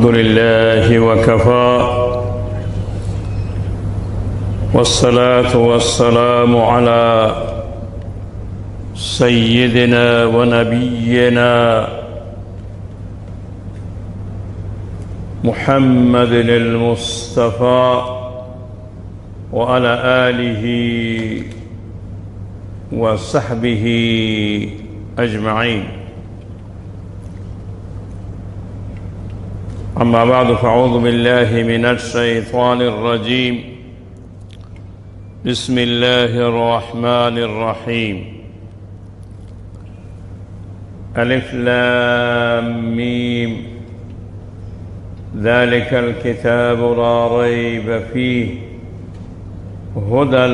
الحمد لله وكفى والصلاة والسلام على سيدنا ونبينا محمد المصطفى وعلى آله وصحبه أجمعين. أما بعد، فأعوذ بالله من الشيطان الرجيم. بسم الله الرحمن الرحيم. ألف لام ميم، ذلك الكتاب لا ريب فيه هدى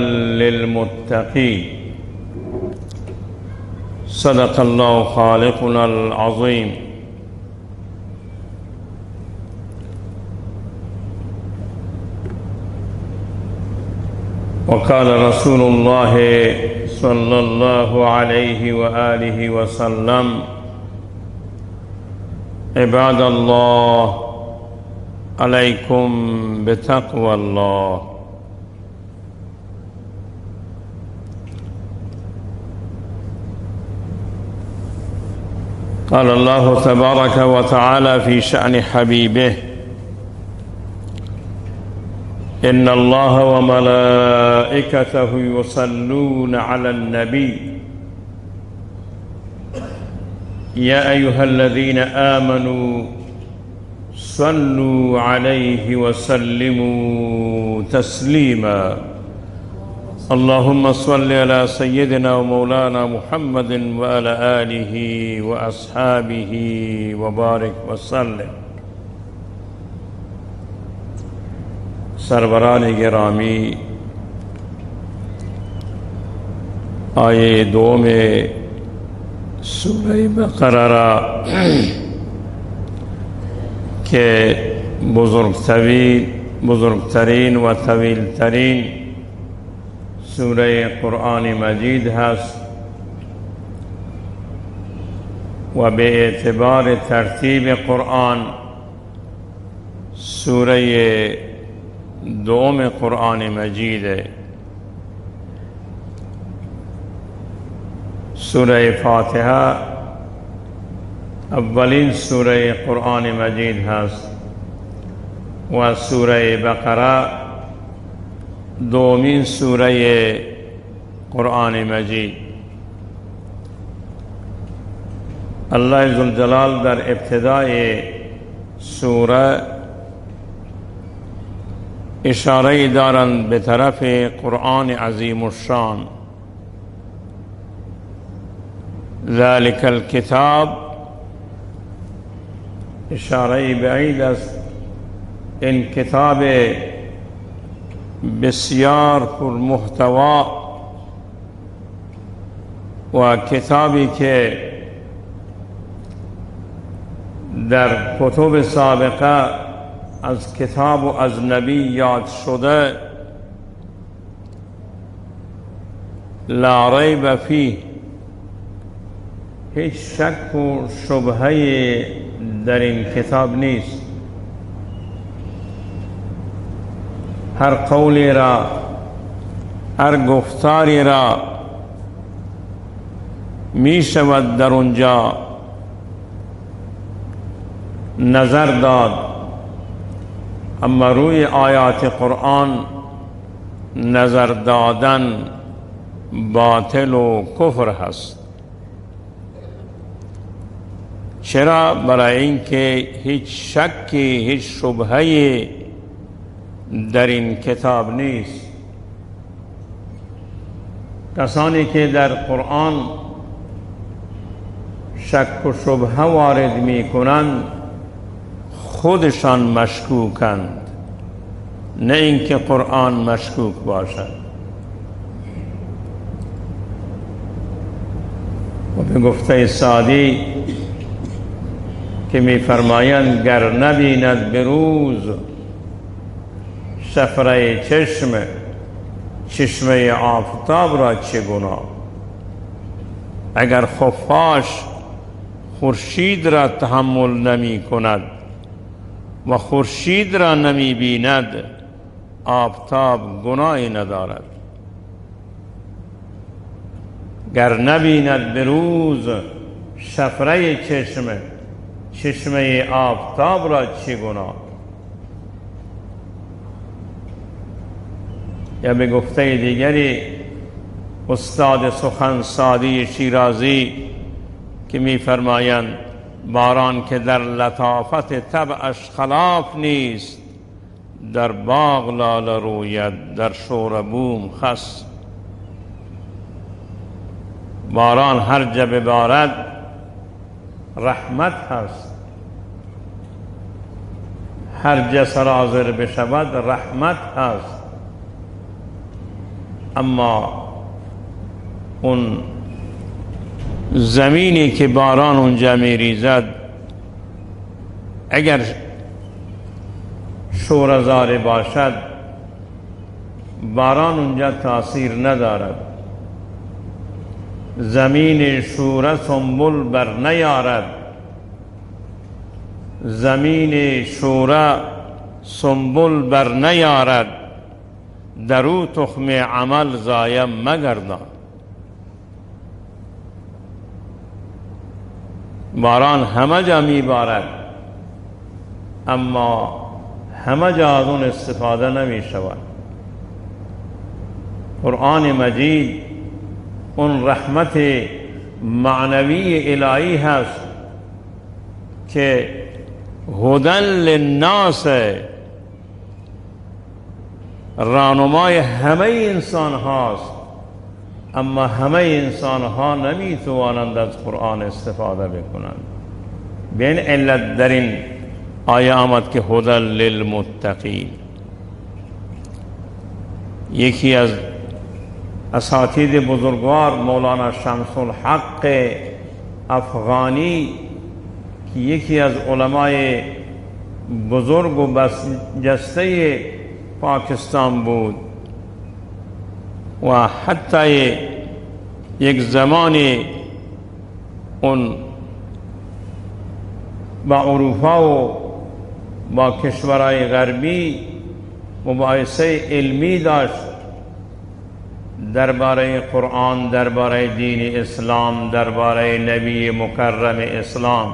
للمتقين. صدق الله خالقنا العظيم. وقال رسول الله صلى الله عليه وآله وسلم: عباد الله، عليكم بتقوى الله. قال الله تبارك وتعالى في شأن حبيبه: إن الله وملائكته يصلون على النبي يا أيها الذين آمنوا صلوا عليه وسلموا تسليما. اللهم صل على سيدنا ومولانا محمد وعلى آله وأصحابه وبارك وسلم. سروران گرامی، آیه دوم سوره بقره را که بزرگترین و طویلترین سوره قرآن مجید هست و به اعتبار ترتیب قرآن سوره دوم قرآن مجید. سوره فاتحه اولین سوره قرآن مجید هست و سوره بقره دومین سوره قرآن مجید. الله ذوالجلال در ابتدای سوره اشاره دارند به طرف قرآن عظیم الشان. ذلك الكتاب، اشاره بعید است. این کتاب بسیار پرمحتوا و کتابی که در کتب سابقه از کتاب و از نبی یاد شده، لا ریب فیه، هیچ شک و شبهه در این کتاب نیست. هر قولی را، هر گفتاری را می شود در اونجا نظر داد، اما روی آیات قرآن نظر دادن باطل و کفر هست. چرا؟ برای اینکه هیچ شکی، هیچ شبهه‌ای در این کتاب نیست. کسانی که در قرآن شک و شبهه وارد می کنند خودشان مشکوکند، نه اینکه قرآن مشکوک باشد. و به گفته سعدی که می فرمایند گر نبیند به روز شفره چشمه آفتاب را چه گناه. اگر خفاش خورشید را تحمل نمی کند، و خورشید را نمی بیند، آفتاب گناهی ندارد. گر نبیند به روز شفره چشمه آفتاب را چه گناه؟ یا به گفته دیگری استاد سخن سادی شیرازی که می‌فرمایند باران که در لطافت طبعش خلاف نیست، در باغ لاله روید، در شوره بوم خس. باران هر جا ببارد رحمت هست، هر جا سرازیر بشود رحمت هست. اما اون زمینی که باران اونجا میریزد اگر شوره‌زار باشد، باران اونجا تاثیر ندارد. زمین شوره سنبل بر نیارد، زمین شوره سنبل بر نیارد، در او تخم عمل ضایع مگردان. باران همه جا میبارد، اما همه جا از اون استفاده نمی شود. قرآن مجید اون رحمت معنوی الهی هست که هدی للناس، راهنمای همه انسان هاست، اما همه انسان ها نمی توانند از قرآن استفاده بکنند. به این علت در این آیه آمد که هدی للمتقین. یکی از اساتید بزرگوار مولانا شمس الحق افغانی که یکی از علمای بزرگ و برجسته پاکستان بود و حتی یک زمانی اون با اروپا و با کشورهای غربی مباحثه علمی داشت درباره قرآن، درباره دین اسلام، درباره نبی مکرم اسلام.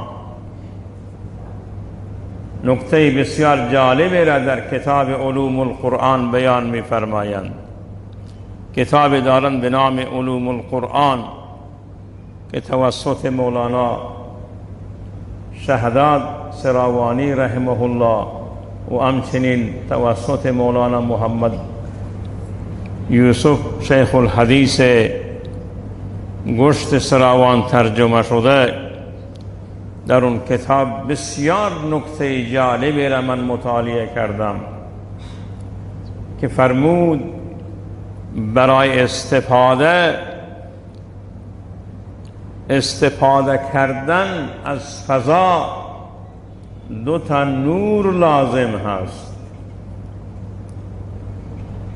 نکته بسیار جالبی را در کتاب علوم القرآن بیان می فرمایند. کتاب دارند به نام علوم القرآن که توسط مولانا شهداد سراوانی رحمه الله و همچنین توسط مولانا محمد یوسف شیخ الحدیث گشت سراوان ترجمه شده. در اون کتاب بسیار نکته جالبی را من مطالعه کردم که فرمود برای استفاده کردن از فضا دو تا نور لازم هست.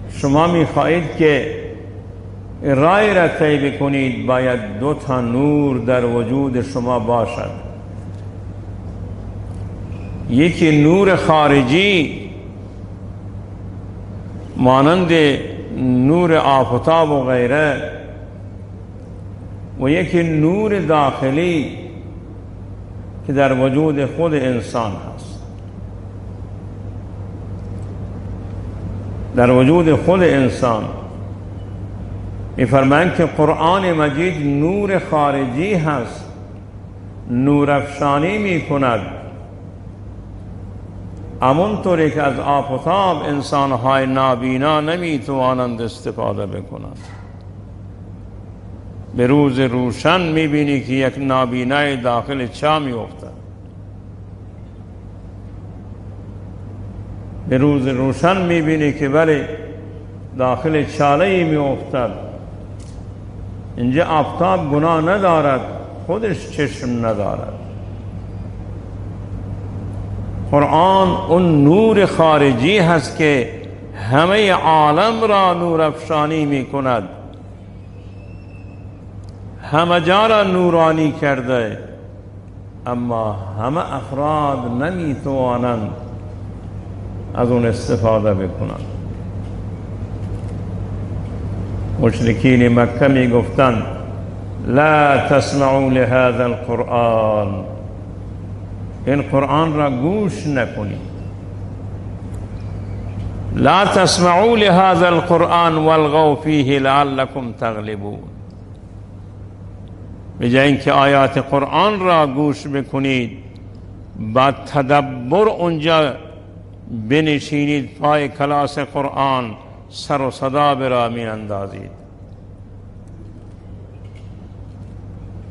شما می‌خواهید که رای را طی بکنید، باید دو تا نور در وجود شما باشد. یکی نور خارجی مانند نور آفتاب و غیره، و یکی نور داخلی که در وجود خود انسان هست. در وجود خود انسان می‌فرمایند که قرآن مجید نور خارجی هست، نور افشانی می‌کند. همونطوری که از آفتاب انسان‌های نابینا نمی‌توانند استفاده بکنند. به روز روشن می‌بینی که یک نابینای داخل چاه می‌افتد. به روز روشن می‌بینی که بله داخل چاله‌ای می‌افتد. اینجا آفتاب گناه ندارد، خودش چشم ندارد. قرآن اون نور خارجی هست که همه عالم را نور افشانی می کند، همه جا را نورانی کرده، اما همه افراد نمی توانند از اون استفاده بکنن. مشرکین مکه می گفتند لا تسمعوا لهذا القرآن، این قرآن را گوش نکنید. لا تسمعوا لهذا القرآن والغوا فيه لعلكم تغلبون. بجای اینکه آیات قرآن را گوش بکنید، با تدبر اونجا بنشینید، پای کلاس قرآن سر و صدا برا می اندازید.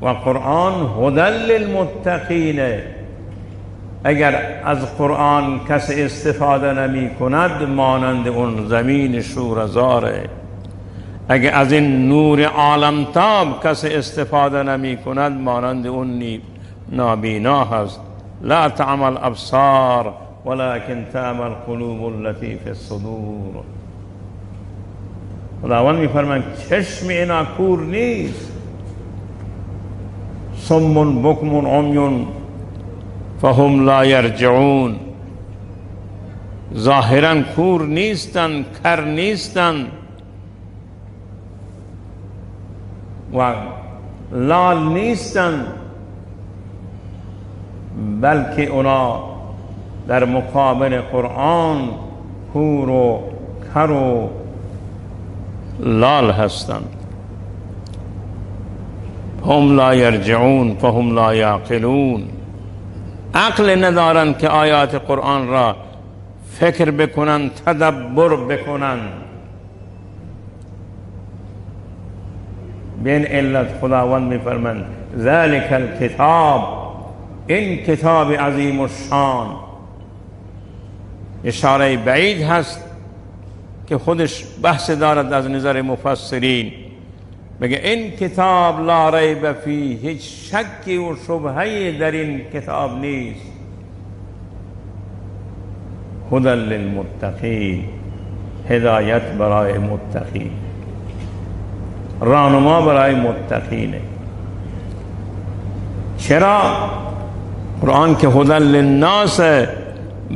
و قرآن هدی للمتقین، اگر از قرآن کس استفاده نمی کند مانند اون زمین شورزاره. اگر از این نور عالمتاب کس استفاده نمی کند مانند اون نابینا هست. لا تعمل ابصار ولكن تعمل قلوب التي في الصدور. خداوند میفرماید چشم اینا کور نیست، صم بکم عمی فهم لا یرجعون. ظاهرا کور نیستن، کر نیستن و لال نیستن، بلکه اونا در مقابل قرآن کور و کر و لال هستند. هم لا یرجعون فهم لا یعقلون. عقل ندارن که آیات قرآن را فکر بکنن، تدبر بکنن. بین علت خداوند میفرمند ذلک الکتاب، این کتاب عظیم الشان. اشاره بعید هست که خودش بحث دارد از نظر مفسرین. بگه این کتاب لا ریب فیه، هیچ شکی و شبهه‌ای در این کتاب نیست. هدی للمتقین، هدایت برای متقین، راهنما برای متقینه. چرا؟ قرآن که هدی للناس،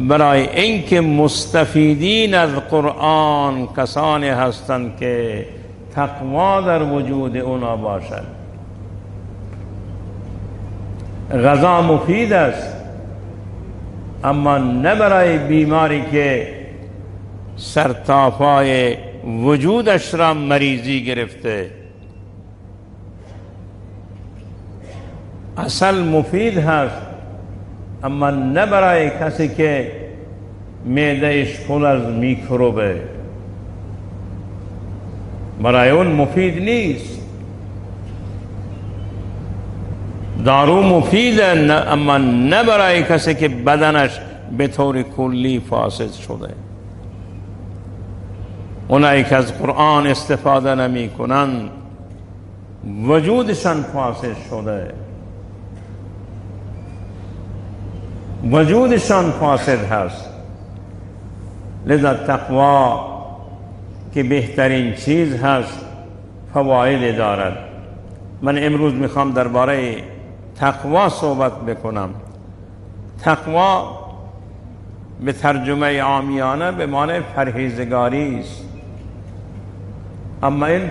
برای اینکه مستفیدین از قرآن کسانی هستند که تقوا در وجود اونا باشد. غذا مفید است، اما نه برای بیماری که سرتاپای وجودش را مریضی گرفته. عسل مفید هست، اما نه برای کسی که معده‌اش پر از میکروبه، برای اون مفید نیست. دارو مفیده اما نه برای کسی که بدنش به طور کلی فاسد شده. اونایی که از قرآن استفاده نمی کنند وجودشان فاسد شده، وجودشان فاسد هست. لذا تقوا که بهترین چیز هست فواید دارد. من امروز میخوام درباره تقوا صحبت بکنم. تقوا به ترجمه عامیانه به معنی پرهیزگاری است. اما این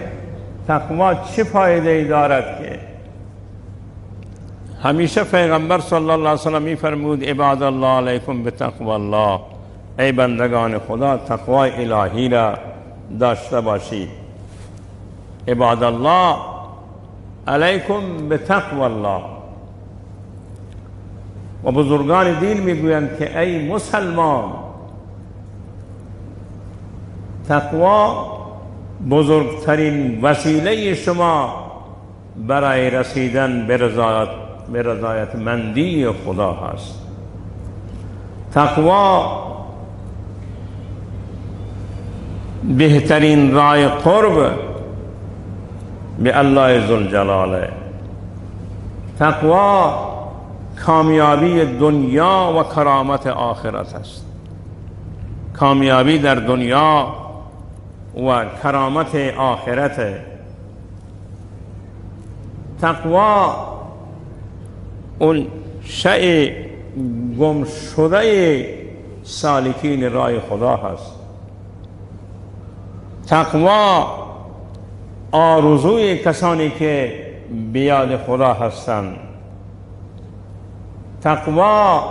تقوا چه فایده دارد که همیشه پیغمبر صلی الله علیه وسلم میفرمود عباد الله علیکم بتقوا الله، ای بندگان خدا تقوای الهی را داشته باشید. عباد الله علیکم بتقوا الله. و بزرگان دین میگویند که ای مسلمان، تقوا بزرگترین وسیله شما برای رسیدن به رضایت مندی خدا هست. تقوا بهترین راه قرب به الله ذوالجلاله. تقوا کامیابی دنیا و کرامت آخرت است. کامیابی در دنیا و کرامت آخرت. تقوا اون شیء گم شده سالکین راه خدا هست. تقوا آرزوی کسانی که بیاد خدا هستند. تقوا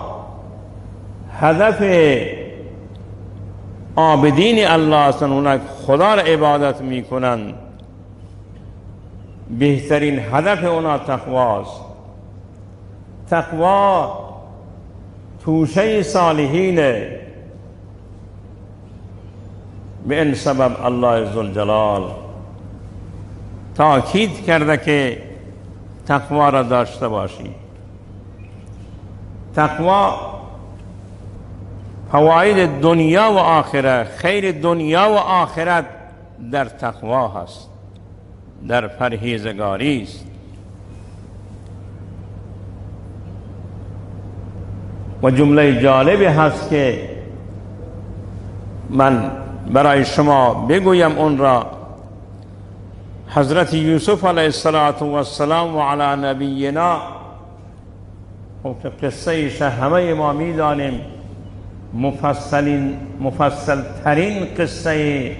هدف عابدین الله هستند، اونها خدا را عبادت میکنند. بهترین هدف اونا تقواست. تقوا توشه صالحینه. به این سبب الله ذوالجلال تاکید کرده که تقوا را داشته باشی. تقوا فواید دنیا و آخرت، خیر دنیا و آخرت در تقوا هست، در پرهیزگاری است. و جمله جالبی هست که من برای شما بگویم اون را. حضرت یوسف علیه السلام و علی نبینا، که قصه همه ما میدانیم، مفصل ترین قصه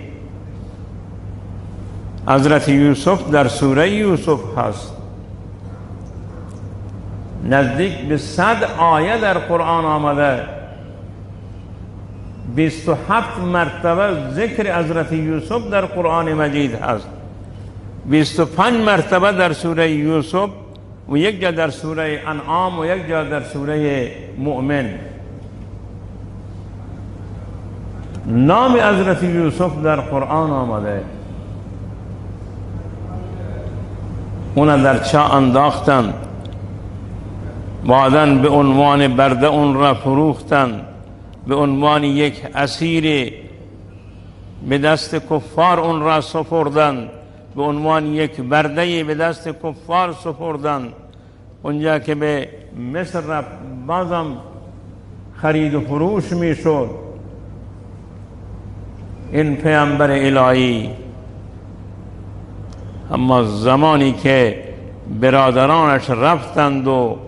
حضرت یوسف در سوره یوسف هست. نزدیک به 100 آیه در قرآن آمده. 27 مرتبه ذکر حضرت یوسف در قرآن مجید هست. 25 مرتبه در سوره یوسف و یک جا در سوره انعام و یک جا در سوره مؤمن. نام حضرت یوسف در قرآن آمده. اون در چاه انداختن، بعداً به عنوان برده اون را فروختن، به عنوان یک اسیر به دست کفار اون را سپردن، به عنوان یک برده به دست کفار سپردن. اونجا که به مصر رفت بازم خرید و فروش می شد. این پیامبر الهی اما زمانی که برادرانش رفتند و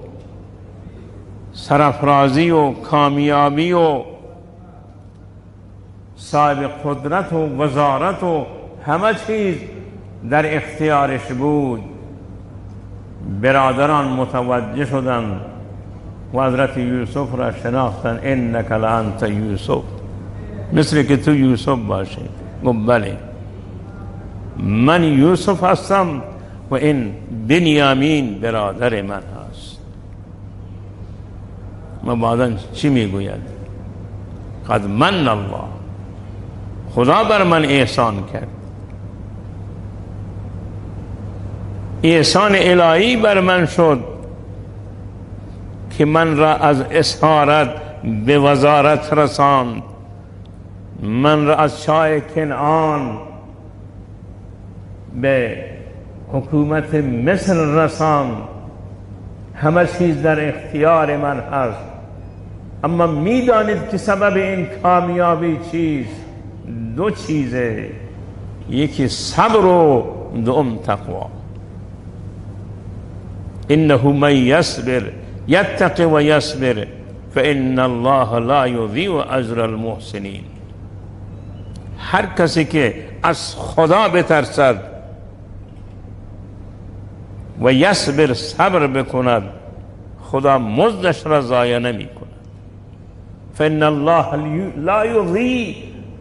سرافرازی و کامیابی و صاحب قدرت و وزارت و همه چیز در اختیارش بود، برادران متوجه شدند و حضرت یوسف را شناختند. انک لانت یوسف، مثل که تو یوسف باشی. گفت بله من یوسف هستم و این بنیامین برادر من هست. ما بعدا چی میگوید؟ قد من الله، خدا بر من احسان کرد. احسان الهی بر من شد که من را از اسارت به وزارت رساند، من را از شاه کنعان به حکومت مصر رساند. همه چیز در اختیار من هست. اما میدانید که سبب این کامیابی چیست؟ 2 چیزه، یکی صبر و دوم تقوا. انه من یصبر یتقی و یصبر فان الله لا یضیع اجر المحسنین. هر کسی که از خدا بترسد و یصبر، صبر بکند، خدا مزدش را ضایع نمی کند. فان الله لا یضیع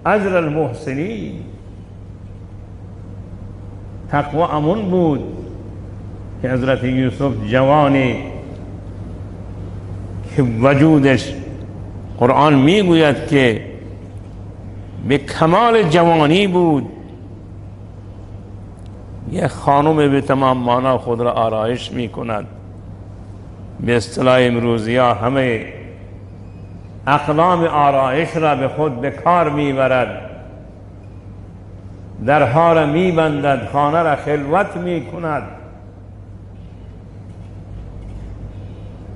اجر المحسنین. تقوا امون بود که حضرت یوسف جوانی که وجودش قرآن میگوید که به کمال جوانی بود، یک خانم به تمام معنا خود را آرایش می کند. به اصطلاح امروزی ها همه اقلام آرایش را به خود به کار می برد، درها را می بندد، خانه را خلوت می کند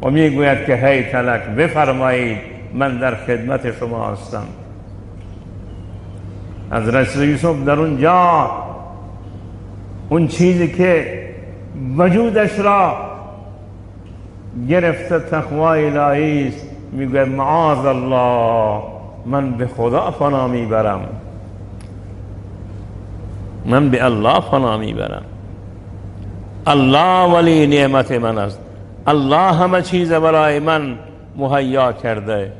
و می گوید که هی تلک بفرمایید من در خدمت شما هستم. حضرت یوسف در اونجا اون چیزی که وجودش را گرفته تقوای الهی است، میگه معاذ الله من به خدا پناه میبرم، من به الله پناه میبرم. الله ولی نعمت من است، الله همه چیز برای من مهیا کرده،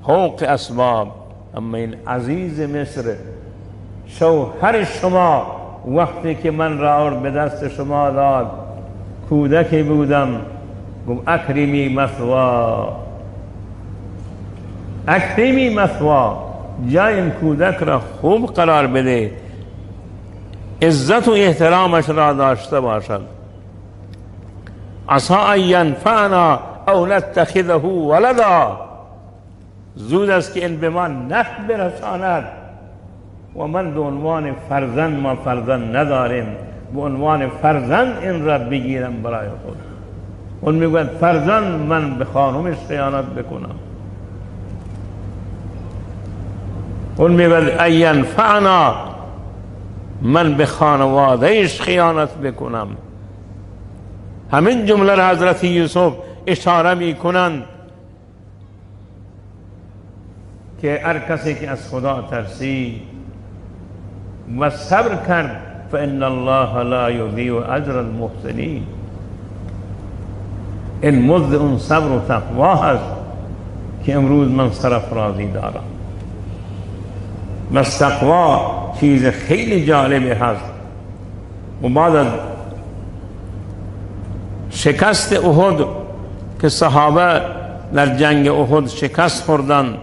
فوق اسباب. اما این عزیز مصر، شوهر شما، وقتی که من را به دست شما داد، کودکی بودم، گفت اکرمی مثوا، اکرمی مثوا، جای این کودک را خوب قرار بده، عزت و احترامش را داشته باشد. عسى ان ینفعنا او نتخذه ولدا، زود است که این به ما نفع برساند و من به عنوان فرزند، ما فرزند نداریم، به عنوان فرزند این را بگیرم برای خود. اون میگوید فرزند من به خانمش خیانت بکنم، اون میگوید ان ینفعنا من به خانوادهش خیانت بکنم. همین جمله را حضرت یوسف اشاره میکنند که هر کسی که از خدا ترسید و صبر کرد فإن الله لا یضیع اجر المحسنین، این مزد اون صبر و تقوا هست که امروز من سرافرازی دارم. بس تقوا چیز خیلی جالبی هست. و بعد از شکست احد که صحابه در جنگ احد شکست خوردند،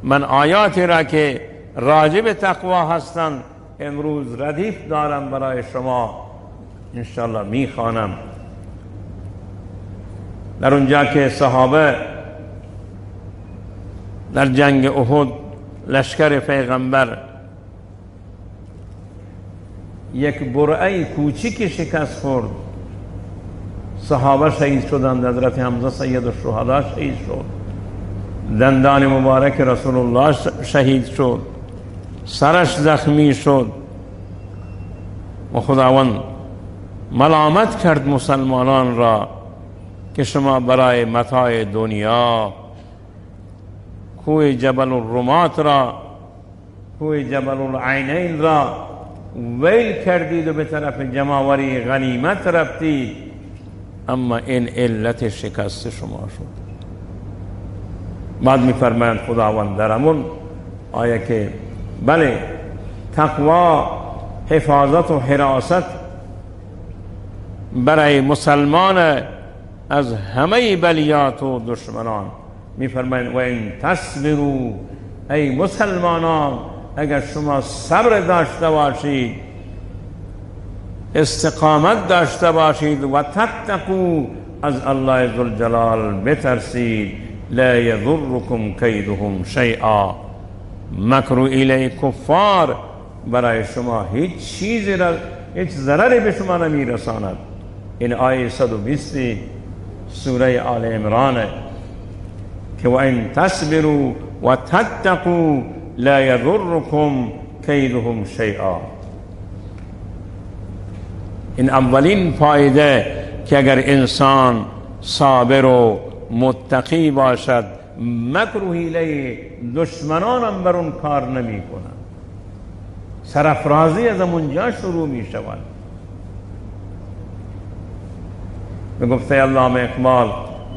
من آیاتی را که راجع به تقوا هستند امروز ردیف دارم برای شما، انشاءالله میخوانم. در اونجا که صحابه در جنگ احد لشکر پیغمبر یک برعه کوچیک شکست خورد، صحابه شهید شدند، حضرت حمزه سید الشهدا شهید شد، دندان مبارک رسول الله شهید شد، سرش زخمی شد و خداوند ملامت کرد مسلمانان را که شما برای متاع دنیا کوه جبل الرمات را، کوه جبل العینین را ویل کردید و به طرف جمعوری غنیمت رفتید، اما این علت شکست شما شد. بعد می‌فرمایند خداوند در همون آیه که بله تقوا حفاظت و حراست برای مسلمان از همه بلیات و دشمنان. می‌فرمایند و این تصبروا، ای مسلمانان اگر شما صبر داشته باشید، استقامت داشته باشید و تتقوا، از الله ذوالجلال بترسید، لا یضرکم کیدهم شیئا، مکر الی کفار برای شما هیچ چیزی را، هیچ ضرری به شما نمیرساند. این آیه 120 سوره آل عمران که و این تصبروا و تتقوا لا یضرکم کیدهم شیئا. این اولین فایده که اگر انسان صابر و متقی باشد، مکر و حیله دشمنان هم بر اون کار نمی کنند، سرافرازی از اونجا شروع می شود. به گفته علامه اقبال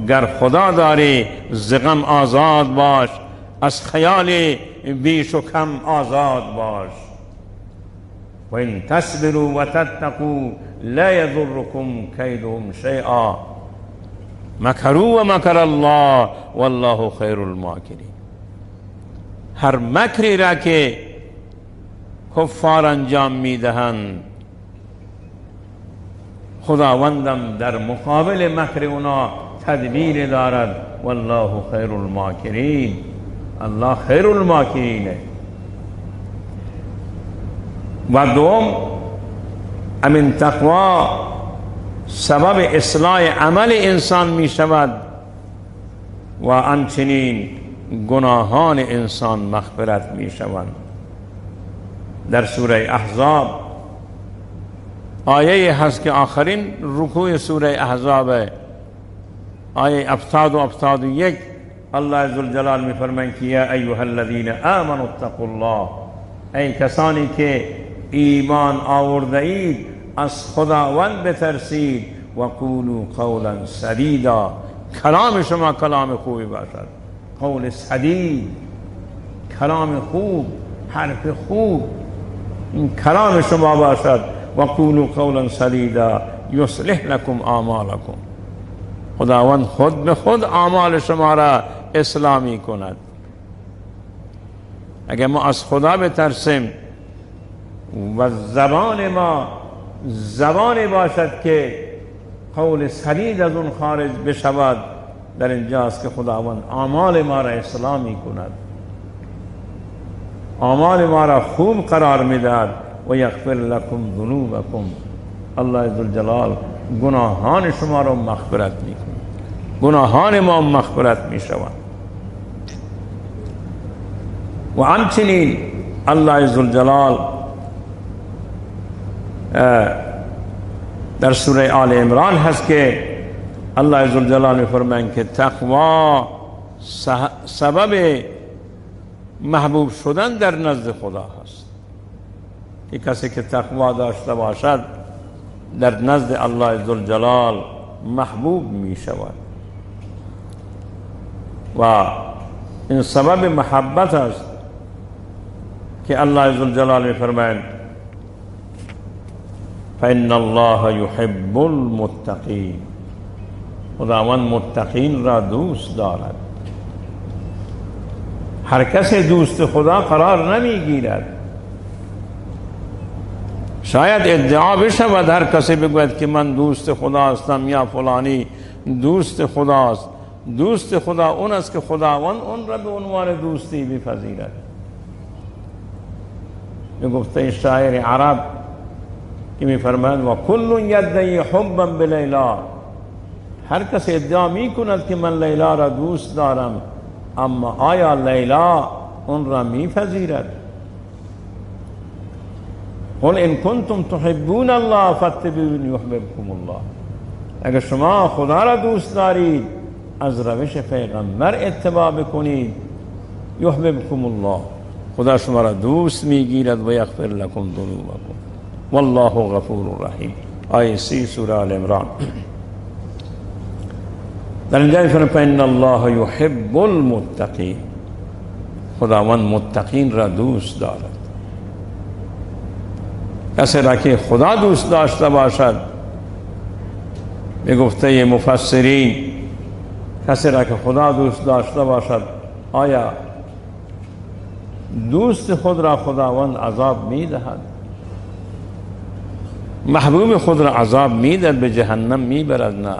گر خدا داری ز غم آزاد باش، از خیال بیش و کم آزاد باش. و این تصبروا و تتقوا لا یضرکم کیدهم شیئا مکروا و مکر الله والله خیر الماکرین. هر مکری را که کفار انجام میدهند، خداوندم در مقابل مکر اونا تدبیر دارد، والله خیر الماکرین، الله خیر الماکرینه. و دوم، امین تقوا سبب اصلاح عمل انسان می شود و همچنین گناهان انسان مغفرت می شوند. در سوره احزاب آیه هست که آخرین رکوع سوره احزاب، آیه 70 و 71 الله عزوجل میفرمایند که یا ایها الذین آمنوا اتقوا الله، ای کسانی که ایمان آورده اید از خداوند بترسید، و قولوا قولا سدیدا، کلام شما کلام خوبی باشد. قول سدید، کلام خوب، حرف خوب، این کلام شما باشد. و قولوا قولا سدیدا یصلح لكم اعمالکم، خداوند خود به خود اعمال شما را اصلاح کند. اگر ما از خدا بترسیم و زبان ما زبانی باشد که قول سدید از اون خارج بشود، در اینجاست که خداوند اعمال ما را اصلاح کند، اعمال ما را خوب قرار میدهد. و یغفر لکم ذنوبکم، الله عزوجل گناهان شما را مغفرت میکند، گناهان ما مغفرت میشوند. و همچنین الله عزوجل در سوره آل عمران هست که الله عزوجل میفرمایند که تقوا سبب محبوب شدن در نزد خدا هست، که کسی که تقوا داشته باشد در نزد الله عزوجل محبوب می شود و این سبب محبت است که الله عزوجل می فرمایند فإن الله يحب المتقین، خداوند متقین را دوست دارد. هر کس دوست خدا قرار نمیگیرد. شاید ادعا بشود، هر کسی بگوید که من دوست خدا هستم یا فلانی دوست خداست. دوست خدا اون است که خداوند اون را به عنوان دوستی بپذیرد. به گفته شاعر عرب که می‌فرماید و کل یدعی حبا بلیلا، هر کس ادعا میکند که من لیلا را دوست دارم، اما آیا لیلا اون را میپذیرد؟ قل ان کنتم تحبون الله فاتبعونی یحببکم الله، اگر شما خدا را دوست دارید از روش پیغمبر اتباع بکنید، یحببکم الله، خدا شما را دوست میگیرد. و یغفر لکم ذنوبکم والله غفور رحیم. آیه 30 سوره آل عمران. در اینجا میفرماید فإن الله یحب المتقین، خداوند متقین را دوست دارد. کسی را که خدا دوست داشته باشد، به گفته مفسرین کسی را که خدا دوست داشته باشد، آیا دوست خود را خداوند عذاب میدهد؟ محبوب خود را عذاب میدهد، به جهنم میبرد؟ نه.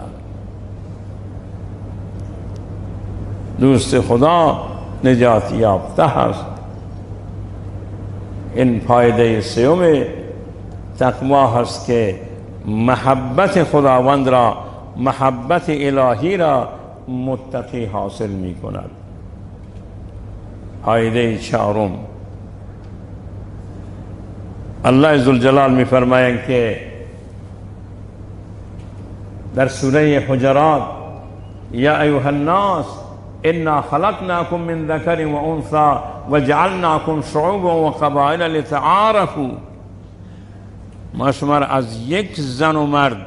دوست خدا نجات یافته هست. این فایده سوم تقوا هست که محبت خداوند را، محبت الهی را متقی حاصل می کند. فایده چهارم، الله عزوجل می فرمایند که در سوره حجرات یا ایها الناس انا خلقناکم من ذکر و انثی و جعلناکم شعوبا و قبائل لتعارفوا، ما شما را از یک زن و مرد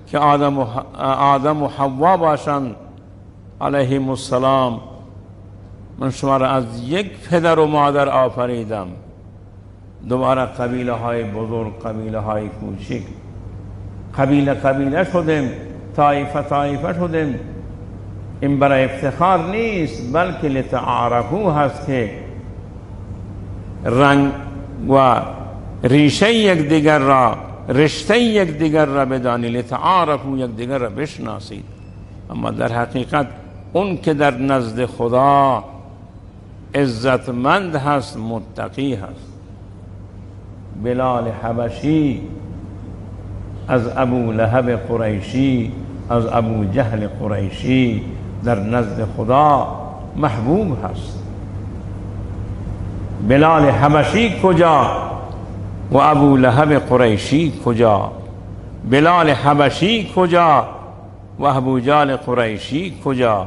که آدم و حوا باشند علیهم السلام، من شما را از یک پدر و مادر آفریدم. دوباره قبیله های بزرگ، قبیله های کوچک، قبیله قبیله شدیم، طایفه طایفه شدیم. این برای افتخار نیست، بلکه لتعارفوا هست که رنگ و ریشه یک دیگر را، رشته یک دیگر را بدانید، لتعارفوا یک دیگر را بشناسید. اما در حقیقت اون که در نزد خدا عزتمند هست، متقی هست. بلال حبشی از ابو لهب قریشی، از ابو جهل قریشی در نزد خدا محبوب هست. بلال حبشی کجا و ابو لهب قریشی کجا؟ بلال حبشی کجا و ابو جهل قریشی کجا؟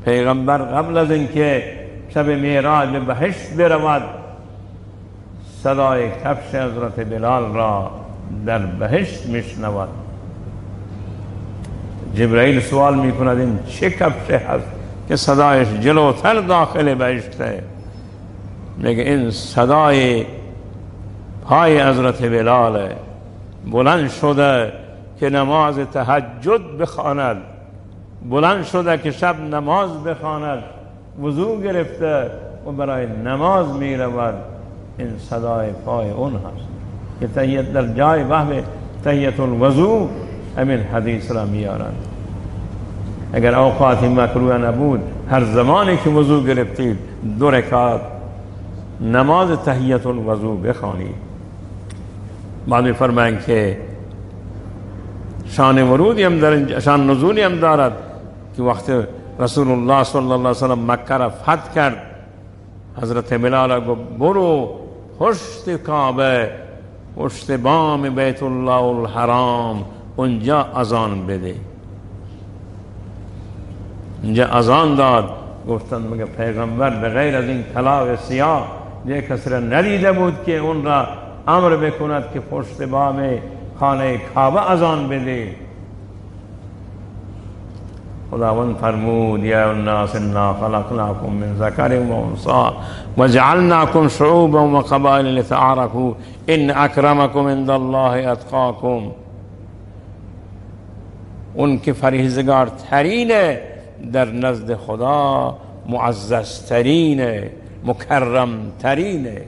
پیغمبر قبل از اینکه شب معراج به بهشت برود صدای کفش حضرت بلال را در بهشت میشنود. جبرائیل سوال میکند این چه کفشی هست که صدایش جلوتر داخل بهشته؟ میگه این صدای پای حضرت بلال بلند شده که نماز تهجد بخواند، بلند شده که شب نماز بخواند، وضو گرفته و برای نماز می رود. این صدای پای اون هست که تحیت در جای وحب تحیت الوضو همین حدیث را میارند. اگر اوقات مکروه نبود هر زمانی که وضو گرفتید 2 رکعت نماز تحیت الوضو بخوانید. بعد می‌فرمایند که شان ورودی هم در شان نزولی هم دارد که وقت رسول الله صلی الله علیه وسلم مکه را فتح کرد، حضرت بلال گفت برو پشت کعبه، پشت بام بیت الله الحرام، اونجا اذان بده. اونجا اذان داد. گفتن مگه پیغمبر به غیر از این کلاه سیاه یک کس را ندیده بود که اون را امر بکند که پشت بام خانه کعبه اذان بده؟ خداوند فرمود یا الناس انا خلقناکم من ذکر و انثی وجعلناکم شعوبا و قبائل لتعارفوا ان اکرمکم عند الله اتقاکم. اون که فریضگار ترینه در نزد خدا، معزز ترینه، مکرم ترینه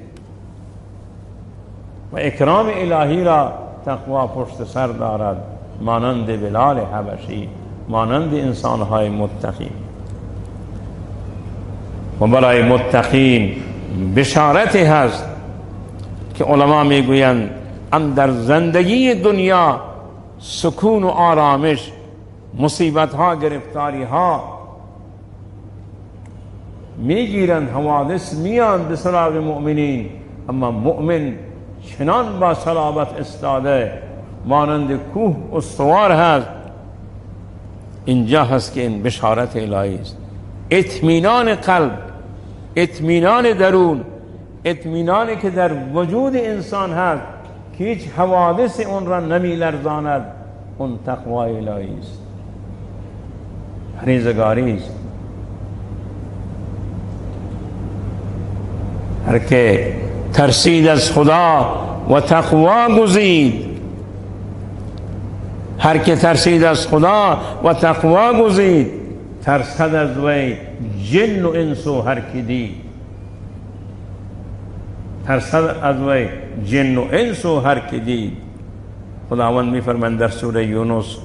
و اکرام الهی را تقوا پشت سر دارد، مانند بلال حبشی، مانند انسانهای متقی. و برای متقین بشارتی هست که علما میگویند ام در زندگی دنیا سکون و آرامش، مصیبت ها، گرفتاری ها میگیرند، حوادث میان به سراغ مؤمنین، اما مؤمن چنان با صلابت استاده مانند کوه استوار هست. اینجا هست که این بشارت الهی است. اطمینان قلب، اطمینان درون، اطمینانی که در وجود انسان هست که هیچ حوادث اون را نمی لرزاند، اون تقوای الهی است، پرهیزگاری است. هر که ترسید از خدا و تقوا گزید، هر که ترسید از خدا و تقوا گزید، ترسد از وی جن و انس و هر که دید. ترسد از وی جن و انس و هر که دید. خداوند میفرماید در سوره یونس،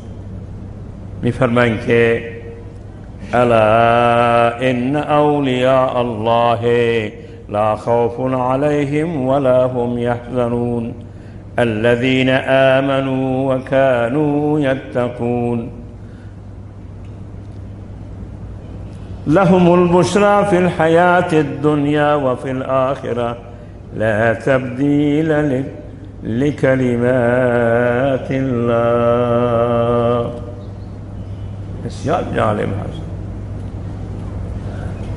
میفرماید که الا ان اولیاء الله لا خوف عليهم ولا هم يحزنون الذين آمنوا وكانوا يتقون لهم البشرى في الحياة الدنيا وفي الآخرة لا تبديل لكلمات الله. بسیار جالب هست.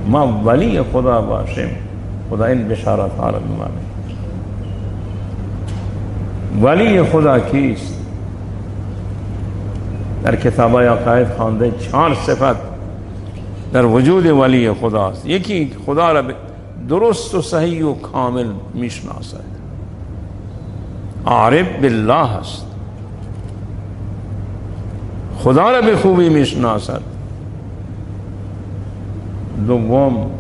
ما ولی خدا باشیم، خدا این بشارت ها را بمانه. ولی خدا کیست؟ در کتابای عقاید خوانده 4 صفت در وجود ولی خداست. یکی خدا را درست و صحیح و کامل میشناسد، عارف بالله است، خدا را به خوبی میشناسد. دوم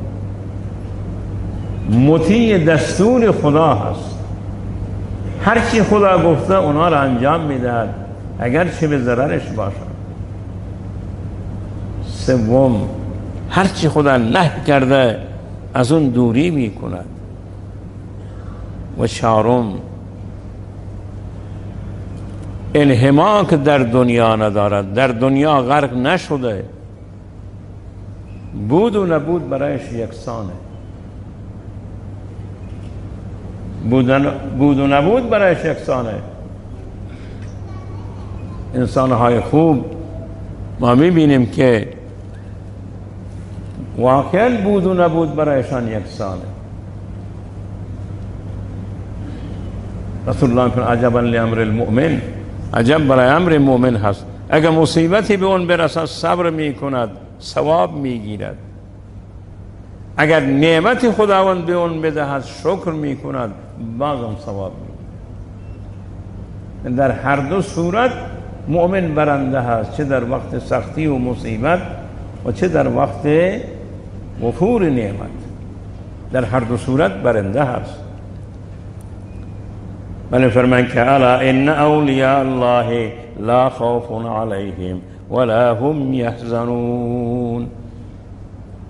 مطیع دستور خدا هست، هر چی خدا گفته اونا را انجام میدهد اگر چه به ضررش باشد. سوم هر چی خدا نهی کرده از اون دوری میکند. و چهارم انحماق در دنیا ندارد، در دنیا غرق نشده، بود و نبود برایش یکسانه، بود و نبود برایش یکسانه. انسانهای خوب ما میبینیم که واقعا بود و نبود برایشان یکسانه. رسول الله فرمود عجبا لامر المؤمن، عجب برای امر مؤمن هست، اگر مصیبتی به اون برسد صبر می کند ثواب می گیرد، اگر نعمت خداوند به اون بدهد شکر می کند بازم ثواب می گیرد. در هر دو صورت مؤمن برنده هست، چه در وقت سختی و مصیبت و چه در وقت وفور نعمت، در هر دو صورت برنده هست. بله فرمان که الا ان اولیاء الله لا خوف علیهم ولا هم یحزنون.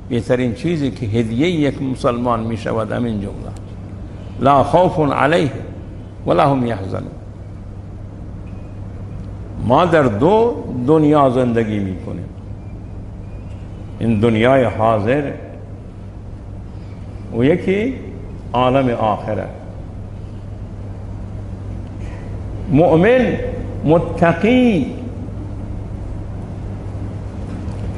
بهترین چیزی که هدیه یک مسلمان می شود همین جمله، لا خوف علیهم ولا هم یحزنون. ما در دو دنیا زندگی می کنیم، این دنیای حاضر و یکی عالم آخره. مؤمن متقی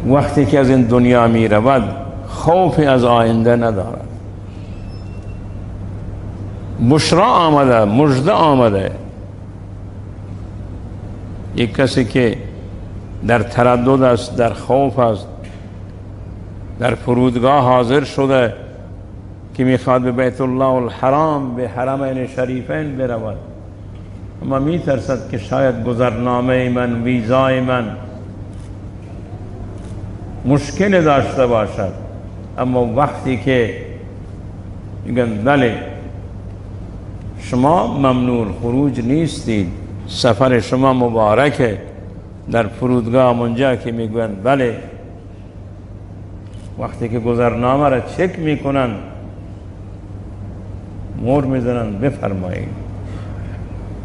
وقتی که از این دنیا می رود خوف از آینده ندارد. بشرا آمده، مژده آمده. یک کسی که در تردد است، در خوف است، در فرودگاه حاضر شده که میخواد به بیت الله الحرام، به حرمین شریفین برود، اما میترسد که شاید گذرنامه من، ویزای من مشکل داشته باشد. اما وقتی که میگن بله شما ممنوع خروج نیستید، سفر شما مبارکه، در فرودگاه منجا که میگن بله، وقتی که گذرنامه را چک میکنن مور میزنن بفرمایید،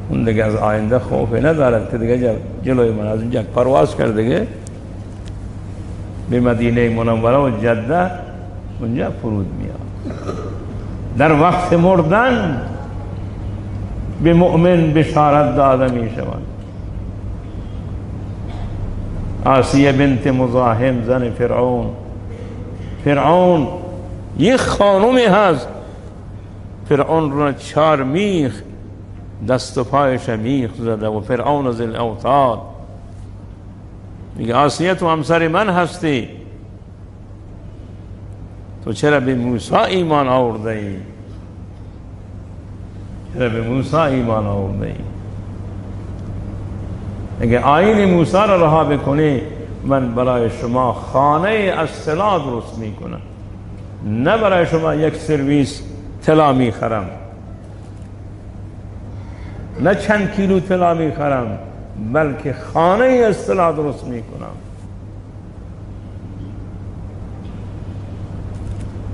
اون دیگه از آینده خوفی ندارد که دیگه جلوی من از اینجا پرواز کرده به مدینه منوره و جده اونجا فرود میاد. در وقت مردن به مؤمن بشارت داده می شود. آسیه بنت مزاحم زن فرعون یک خانومی هست، فرعون را 4 میخ دست و پایش میخ زده و فرعون ذی الاوتاد. میگه آسیه تو همسر من هستی، تو چرا به موسی ایمان آورده ای؟ چرا به موسی ایمان آورده ای؟ اگه آیین موسی را رها بکنی من برای شما خانه از طلا درست میکنم، نه برای شما یک سرویس طلا میخرم، نه چند کیلو طلا میخرم، بلکه خانه از طلا درست میکنم.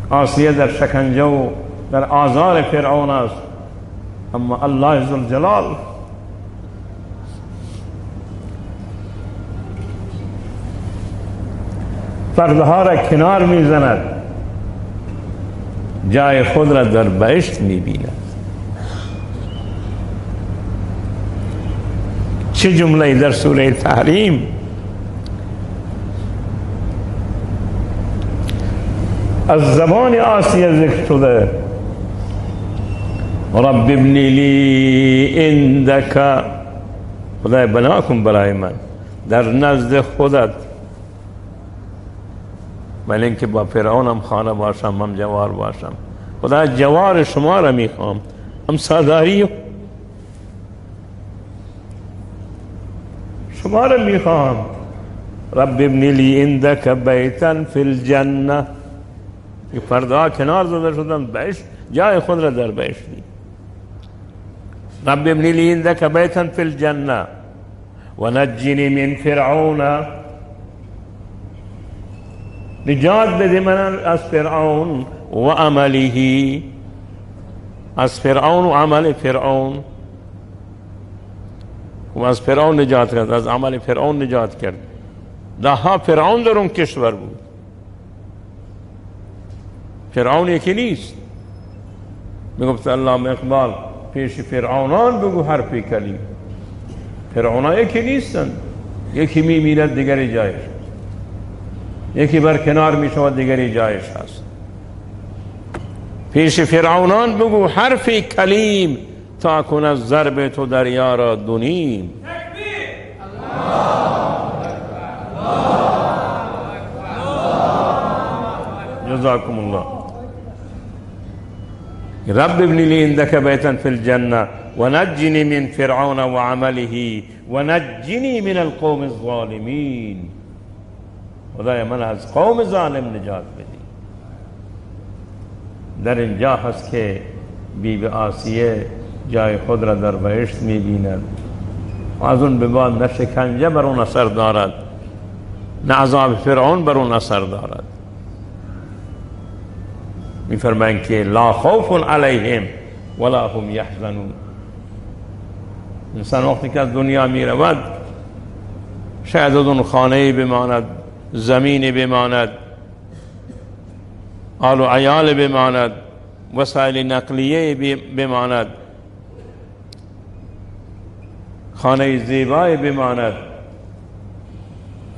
آسیه در شکنجه و در آزار فرعون است، اما الله ذوالجلال پرده ها را کنار میزند، جای خود را در بهشت میبیند. چه جمله در سوره تحریم از زبان آسیه ذکر شده، رب ابن لی عندک، خدای بنا کن برای من در نزد خودت. من اینکه با فرعونم خانه باشم، هم جوار باشم، خدا جوار شما را میخوام، هم ساداری شما را میخوام. رب ابن لی عندک بیتا فی الجنه، که پرده کنار زده شدن بهشت، جای خود را در بهشت دی. رب ابن لی عندک بیتا فی الجنه و نجنی من فرعون، نجات بده من از فرعون و عمله، از فرعون و عمل فرعون، و از فرعون نجات کرد، از عمل فرعون نجات کرد. ده فرعون در اون کشور بود، فرعون یکی نیست. میگفت علامه اقبال پیش فرعونان بگو حرفی کلیم، فرعونان یکی نیستن، یکی میمیرد دیگری جایش. یکی بر کنار می شود دیگری جایش هست. پیش فرعونان بگو حرفی کلیم تا کند ضرب تو دریا را دونیم. جزاكم الله. رب ابن لي عندك بيتا في الجنة ونجني من فرعون وعمله ونجني من القوم الظالمين. خدای من از قوم ظالم نجات بدی. در اینجا هست که بیبی آسیه جای خود را در بهشت می‌بیند و از اون به بعد نه شکنجه بر اون اثر دارد نه عذاب فرعون بر اون اثر دارد. می‌فرمایند که لا خوف علیهم ولا هم یحزنون. انسان وقتی که از دنیا می‌رود شاید از اون خانه‌ای بماند، زمینی بماند، آل و عیال بماند، وسایل نقلیه بماند، خانه زیبای بماند،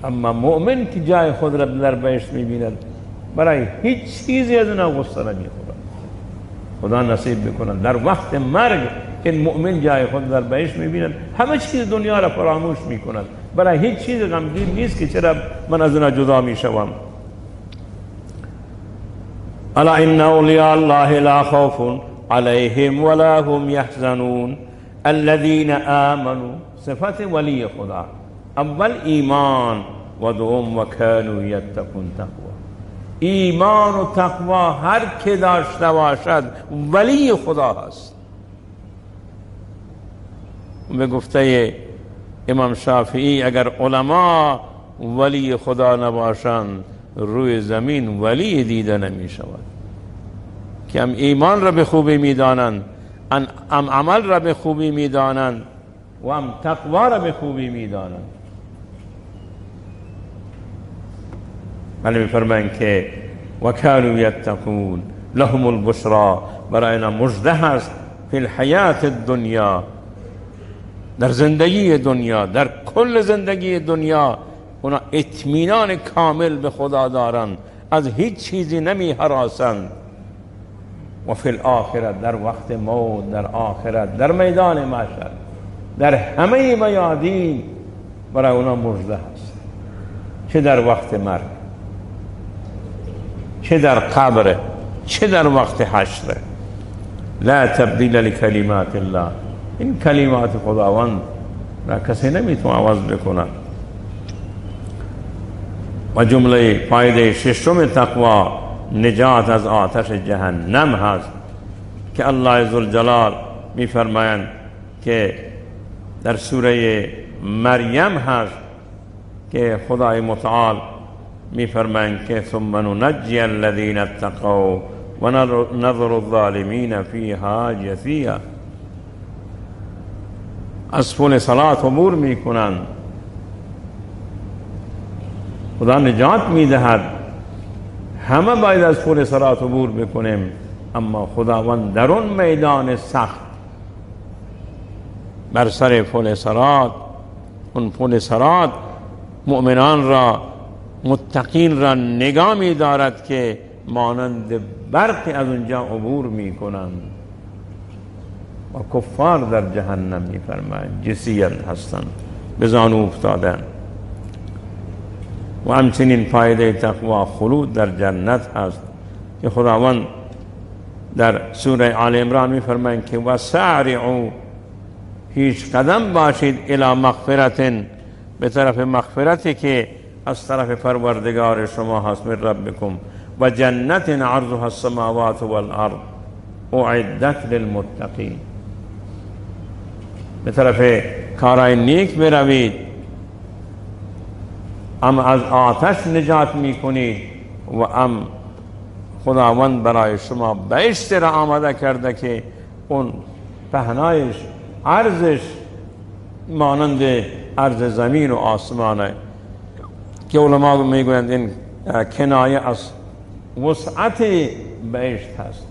اما مؤمن که جای خود را در بهشت می‌بیند برای هیچ چیزی از اون غصه نمی‌خورد. خدا نصیب بکند در وقت مرگ این مؤمن جای خود در بهشت می‌بیند، همه چیز دنیا را فراموش می‌کند، برای هیچ چیز غمگین نیست که چرا من از اون جدا می‌شوم. الا ان اولیاء الله لا خوف علیهم ولا هم یحزنون الذين آمنوا. صفت ولی خدا اول ایمان و دوم و کانوا یتقون تقوا. ایمان و تقوا هر که داشته باشد ولی خدا هست. به گفته امام شافعی اگر علما ولی خدا نباشند روی زمین ولی دیده نمی شود، که هم ایمان را به خوبی می دانند، هم عمل را به خوبی می دانند و هم تقوا را به خوبی می دانند. ولی می فرمایند که و کانوا یتقون لهم البشرى. برای اینا مژده هست فی الحیات الدنیا، در زندگی دنیا، در کل زندگی دنیا اونا اطمینان کامل به خدا دارند، از هیچ چیزی نمی هراسند. و فی الاخره، در وقت موت، در آخرت، در میدان محشر، در همه میادین برای اونا مژده هست، چه در وقت مرگ، چه در قبر، چه در وقت حشر. لا تبدیل لکلمات الله. این کلمات خداوند را کسی نمیتونه عوض بکنه. و جمله فایده ششم تقوا نجات از آتش جهنم هست که الله ذوالجلال میفرمایند که در سوره مریم هست که خدای متعال میفرمایند که ثم ننجی الذین اتقوا و نذر الظالمین فیها جثیا. از پل صلات عبور میکنند، خدا نجات میدهد. همه باید از پل صلات عبور بکنیم، اما خداوند در اون میدان سخت بر سر پل صلات، اون پل صلات مؤمنان را، متقین را نگاه می دارد که مانند برقی از اونجا عبور می کنند. و کفار در جهنم می فرماید جثیا هستند، به زانو افتادن. و همچنین فایده تقوا خلود در جنت هست که خداوند در سوره آل عمران می فرماید که وسارعوا، هیچ قدم باشید الی مغفرت، به طرف مغفرتی که از طرف پروردگار شما هست، من ربکم، و جنت عرضها السماوات والارض اعدت للمتقین. به طرف کارهای نیک بروید، ام از آتش نجات میکنید و ام خداوند برای شما بهشت را آماده کرده که اون پهنایش، عرضش مانند عرض زمین و آسمانه، که علما میگویند این کنایه از وسعت بهشت هست،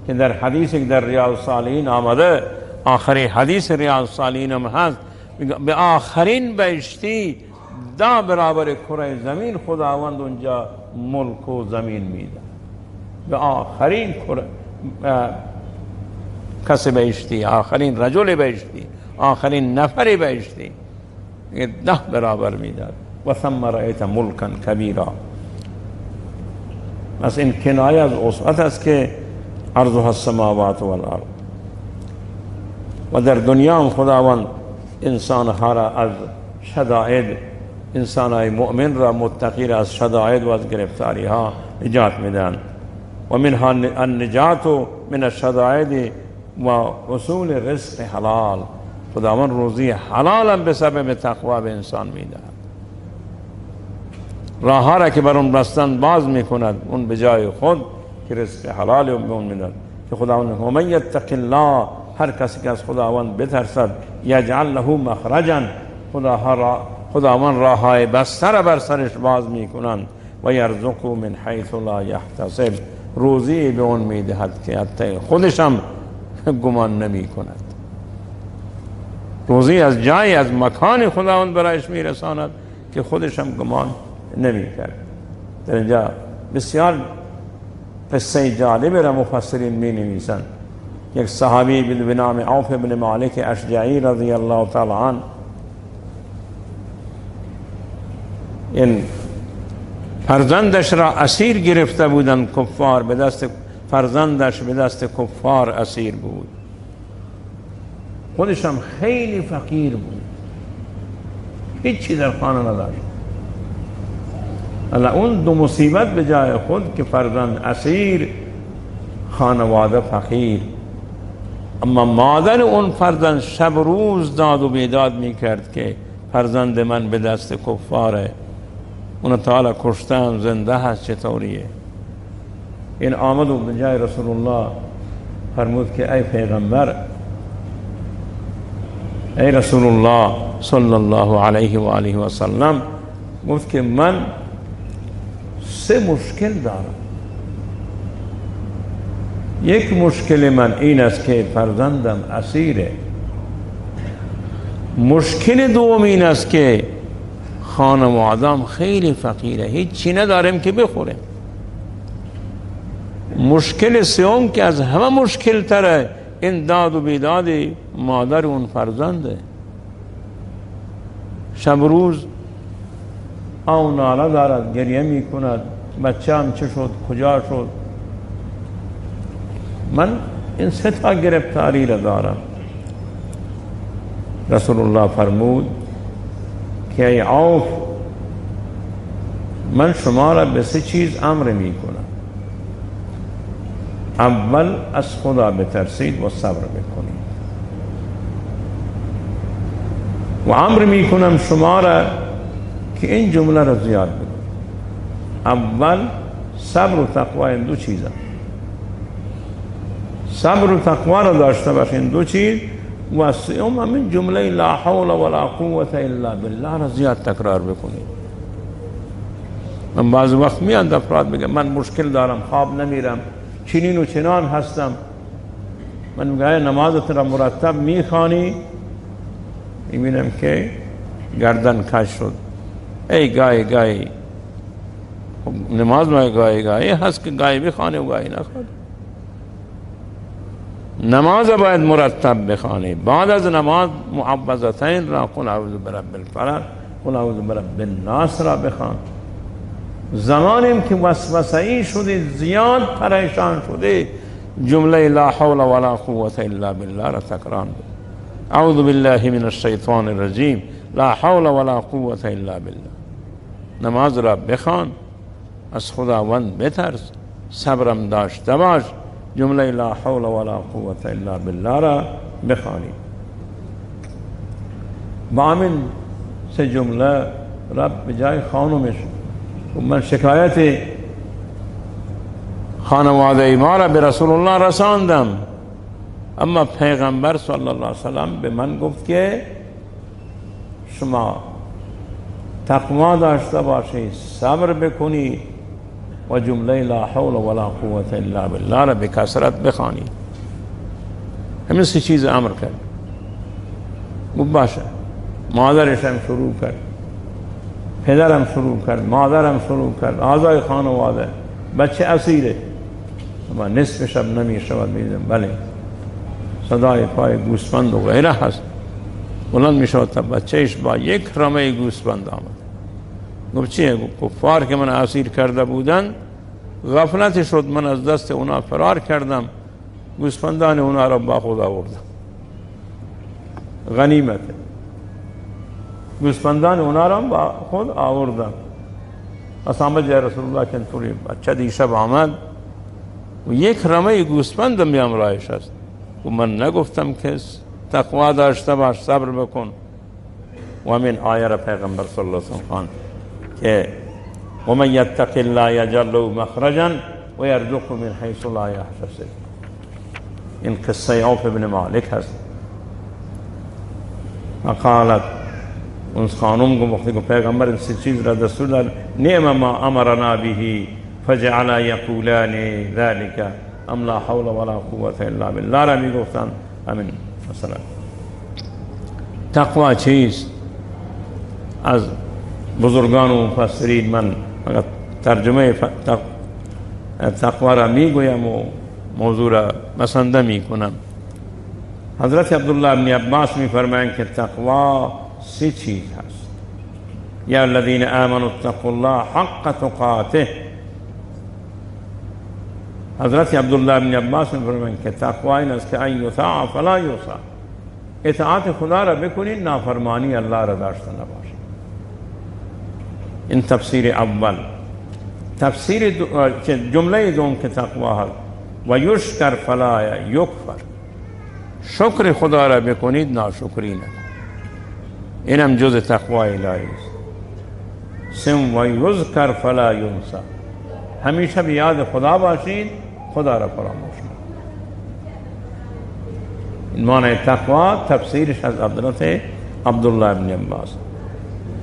که در حدیثی در ریاض الصالحین آمده، آخری حدیث ریاض الصالحین هم هست، به آخرین بهشتی 10 برابر کره زمین خداوند اونجا ملک و زمین میده به آخرین کس بهشتی، آخرین رجل بهشتی، آخرین نفر بهشتی 10 برابر میداد. و ثم رأیت ملکا کبیرا. پس این کنایه از وسعت است که عرضها السماوات والارض. و در دنیا هم خداوند انسانها را از شدائد، انسانهای مؤمن را متقی را از شدائد و از گرفتاری ها نجات میدن. و منها النجات من الشدائد و حصول رزق حلال. خداوند روزی حلال هم به سبب تقوا به انسان میدهد. راه ها را که بر اون بستن باز میکند اون به جای خود که رزق حلال به اون میدهد. که خداوند و من یتق الله، هر کسی که از خداوند بترسد، یجعل له مخرجا، خداوند راه های بسته را بر سرش باز میکنند. و یرزقه من حیث لا یحتسب، روزی به اون میدهد که حتی خودش هم گمان نمی کند. روزی از جای، از مکان خداوند برایش میرساند که خودش هم گمان نمی کرد. در اینجا بسیار قصه جالب را مفسرین می نویسند. یک صحابی به نام عوف بن مالک اشجعی رضی الله تعالی عنه، این فرزندش را اسیر گرفته بودند کفار، به دست فرزندش به دست کفار اسیر بود. خودش هم خیلی فقیر بود، هیچی در خانه نداشت. الا اون 2 مصیبت به جای خود که فرزند اسیر، خانواده فقیر. اما مادر اون فرزند شب روز داد و بیداد میکرد که فرزند من به دست کفاره، اون تعالی کشتن، زنده هست، چطوریه؟ این آمد و به جای رسول الله فرمود که ای پیغمبر، ای رسول الله صلی الله علیه و آله و سلم، گفت که من 3 مشکل دارم. یک مشکل من این است که فرزندم اسیره. مشکل دوم این است که خانوادم خیلی فقیره، هیچی نداریم که بخوریم. مشکل سوم که از همه مشکل تره، این داد و بیداد مادر اون فرزنده. شب روز آو ناله دارد، گریه می کند، بچه هم چه شد، کجا شد. من این 3 تا گرفتاری را دارم. رسول الله فرمود که ای عوف، من شما را به 3 چیز امر می کنم. اول از خدا بترسید و صبر بکنید. و امر می کنم شما را که این جمله را زیاد بگوید. اول صبر و تقوا، این 2 چیزه. صبر و تقوا را داشته باشین، 2 چیز. و سوم همین جمله لا حول ولا قوة الا بالله را زیاد تکرار بکنید. من بعض وقت میاند افراد بگم من مشکل دارم، خواب نمیرم، چنین و چنان هستم. من میگم نمازت را مرتب میخوانی؟ میبینم که گردن کش شد. ای گاهی گاهی نماز ما گاهی گاهی هست که گاهی بخوانی و گاهی نخوانی. نماز باید مرتب بخوانی. بعد از نماز معوذتین را، قل اعوذ برب الفلق، قل اعوذ برب الناس را بخوان. زمانیم که وسوسه‌ای شدی، زیاد پریشان شدی، جمله لا حول ولا قوة الا بالله را تکرار کن. اعوذ بالله من الشیطان الرجیم، لا حول ولا قوة الا بالله. نماز را بخوان، از خداوند بترس، صبرم داشته باش، جمله لا حول ولا قوة الا بالله را بخوانی. با همین 3 جمله را به جای خانمش، من شکایت خانواده ما را به رسول الله رساندم، اما پیغمبر صلی الله علیه وسلم به من گفت که شما تقوا داشته باشید، صبر بکنید و جمله لا حول ولا قوة الا بالله را به کثرت بخوانید. همین 3 چیز امر کرد. گفت باشه. مادرش هم شروع کرد. پدرم شروع کرد، مادرم شروع کرد، اعضای خانواده، بچه اسیره، اما نصف شب نمی شود میدم بله صدای پای گوسفند و غیره هست. بلند می شود تا بچهش با یک رمه گوسفند آمد. گفت چیه؟ گفت کفار که من اسیر کرده بودن غفلت شد، من از دست اونا فرار کردم، گوسفندان اونا را با خود آوردم، غنیمت گوسفندان اونا را با خود آوردم. پس آمد یا رسول الله که اینطوری بچه دیشب آمد و یک رمه گوسفند می همراهش است و من نگفتم که تقوا داشته باش، صبر بکن. و همین آیه را پیغمبر صلی الله علیه وسلم خواند که ومن یتق الله یجعل له مخرجا و یرزقه من حیث لا یحتسب. این قصه عوف بن مالک هست. قالت اون خانم گفت وقتی که پیغمبر این سه چیز را دستور داد، نعم ما امرنا به فجعل یقولان ذلك ام لا حول ولا قوة الا بالله را می گفتن. همین مثلا تقوا چیست؟ از بزرگان و مفسرین من ترجمه تقوا را می گویم و موضوع را مسنده می کنم. حضرت عبدالله بن عباس می فرمایند که تقوا سه چیز هست. یا الذین آمنوا اتقوا الله حق تقاته. حضرت عبدالله بن عباس می فرمایند که تقوا این است که ان یطاع فلا یعصی، اطاعت خدا را بکنید، نافرمانی الله را داشته نباشید. این تفسیر اول. تفسیر جمله دوم که تقوا هست و یشکر فلا یکفر، شکر خدا را بکنید، ناشکری نکنید. اینم جز تقوا الهی است. سم و یذکر فلا ینسی، همیشه به یاد خدا باشید، خدا را فراموش نکنید. این معنی تقوا تفسیرش از حضرت عبدالله بن عباس.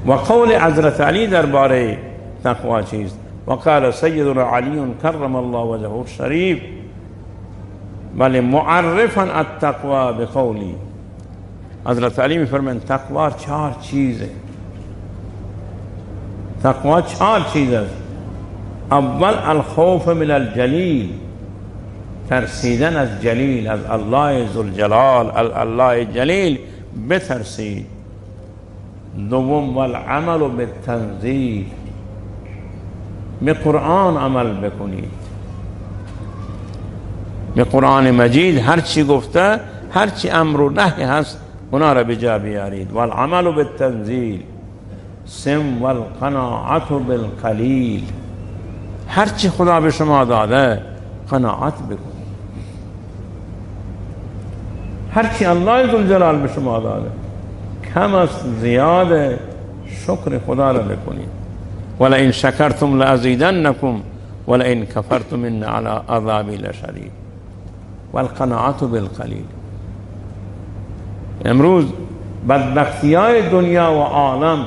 و قول حضرت علی درباره تقوا چیست؟ وقال سیدنا علی کرم الله وجهه الشریف بل معرفا التقوا بقولی. حضرت علی میفرمایند تقوا چهار چیزه. تقوا چهار چیز است. اول الخوف من الجلیل، ترسیدن از جلیل، از الله ذوالجلال، الله جلیل بترسید. دوم والعمل بالتنزیل، به قرآن عمل بکنید، به قرآن مجید هر چی گفته، هر چی امر و نهی هست اونا را بجا بیارید. والعمل بالتنزیل. سم والقناعت بالقلیل، هر چی خدا به شما داده قناعت بکنید. هر چی الله ذوالجلال به شما داده کم است زیاده، شکر خدا را بکنید. ولئن شکرتم لازیدنکم ولئن کفرتم ان عذابی لشدید. والقناعت بالقلیل. امروز بدبختی‌های دنیا و عالم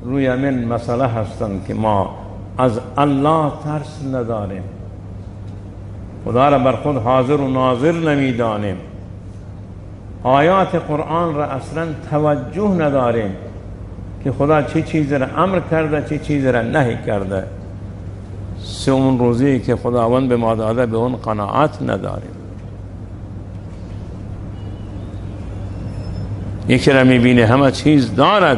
روی من مسئله هستند که ما از الله ترس نداریم، خدا را بر خود حاضر و ناظر نمیدانیم، آیات قرآن را اصلا توجه نداریم که خدا چه چیز را امر کرده، چه چیز را نهی کرده. سه اون روزی که خداوند به ما داده به اون قناعت نداریم. یکی را میبینه همه چیز دارد،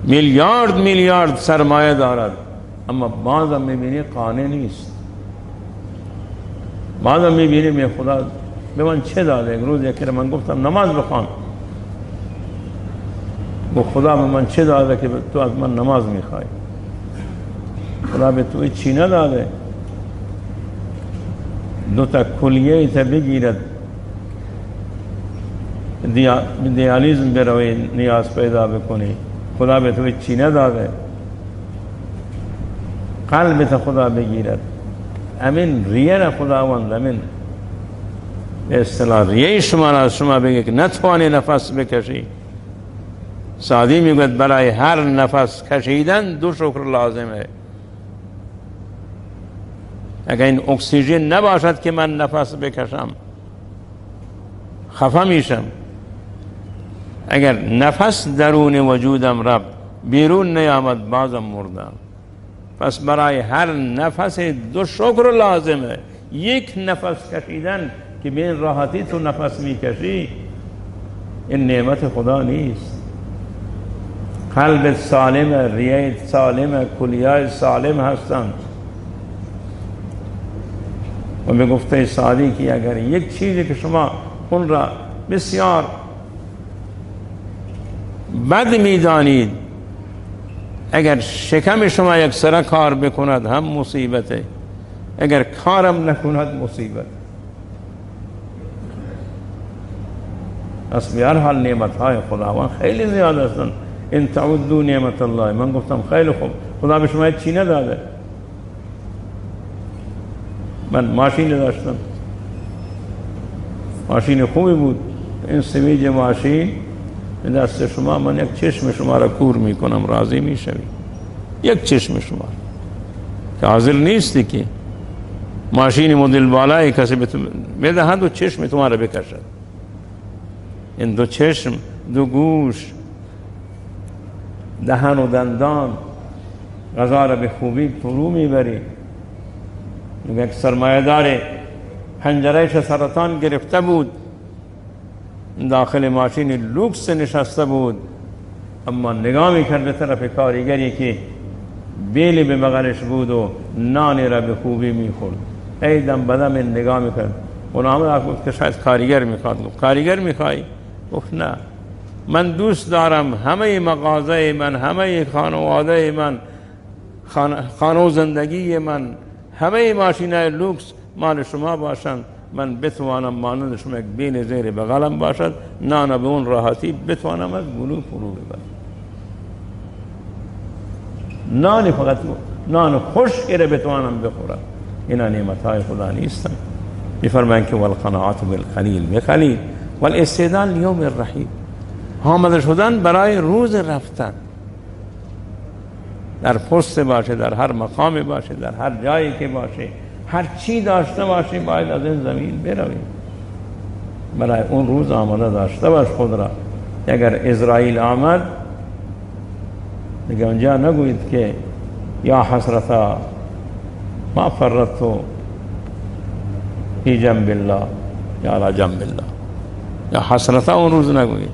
میلیارد سرمایه دارد، اما بعضم میبینی قانع نیست. بعضم میبینی می خدا به من چه داده. یک روز یکی را من گفتم نماز بخوان، گفت خدا به من چه داده که تو از من نماز میخوای؟ خدا به تو چی نداده؟ دو تا کلیه تا بگیرد، دیالیزم بروی نیاز پیدا بکنی، خدا به تو چی نداده؟ قلبت خدا بگیرد. امین ریه را خداوند امین به اصطلاح ریه شما را از شما بگه که نتوانی نفس بکشی. سعدی میگوید برای هر نفس کشیدن دو شکر لازمه. اگر این اکسیژن نباشد که من نفس بکشم خفه میشم. اگر نفس درون وجودم رفت بیرون نیامد بازم مردم. پس برای هر نفس دو شکر لازمه. یک نفس کشیدن که به این راحتی تو نفس میکشی، این نعمت خدا نیست. قلب سالم، ریه سالم، کلیه سالم هستند. و به گفته سعدی که اگر یک چیزی که شما اون را بسیار بد میدانید، اگر شکم شما یک سره کار بکند هم مصیبته، اگر کارم نکند مصیبت. پس به هر حال نعمت های خداوند خیلی زیاد هستند. ان تعدوا نعمت الله، من گفتم خیلی خوب، خدا به شما چی نداده؟ من ماشین داشتم، ماشین خوبی بود. این سویج ماشین به دست شما، من یک چشم شما را کور میکنم، راضی میشوی؟ یک چشم شما که حاضر نیستی که ماشین مدل بالای کسی بدهد و چشم تمہارا بکشد. این دو چشم، دو گوش، دهن و دندان غذا را به خوبی فرو میبری. یک سرمایه‌دار پنجرهش سرطان گرفته بود، داخل ماشین لوکس نشسته بود، اما نگاه میکرد به طرف کارگری که بیلی به بغلش بود و نانی را به خوبی میخورد. ای دم بدم این نگاه میکرد. اونا هم گفت که شاید کارگر میخواد. گفت کارگر میخوای؟ گفت نه، من دوست دارم همه مغازه من، همه خانواده من، خانه و زندگی من، همه ماشینای لوکس مال شما باشند. من بتوانم مانند شما یک بیل زیر بغلم باشد، نان به اون راحتی بتوانم از گلو فرو ببرم. نان فقط نان خشک را بتوانم بخورم. اینا نعمت های خدا نیستن. میفرمایند که والقناعت بالقلیل بقلیل والاستعداد لیوم الرحیل، آماده شدن برای روز رفتن. در پست باشه، در هر مقام باشه، در هر جایی که باشه، هر چی داشته باشی باید از این زمین بروی. برای اون روز آماده داشته باش خود را. اگر اسرائیل آمد دیگه اونجا نگوید که یا حسرتا ما فرطت فی جنب الله یا علی جنب الله. یا حسرتا اون روز نگوید،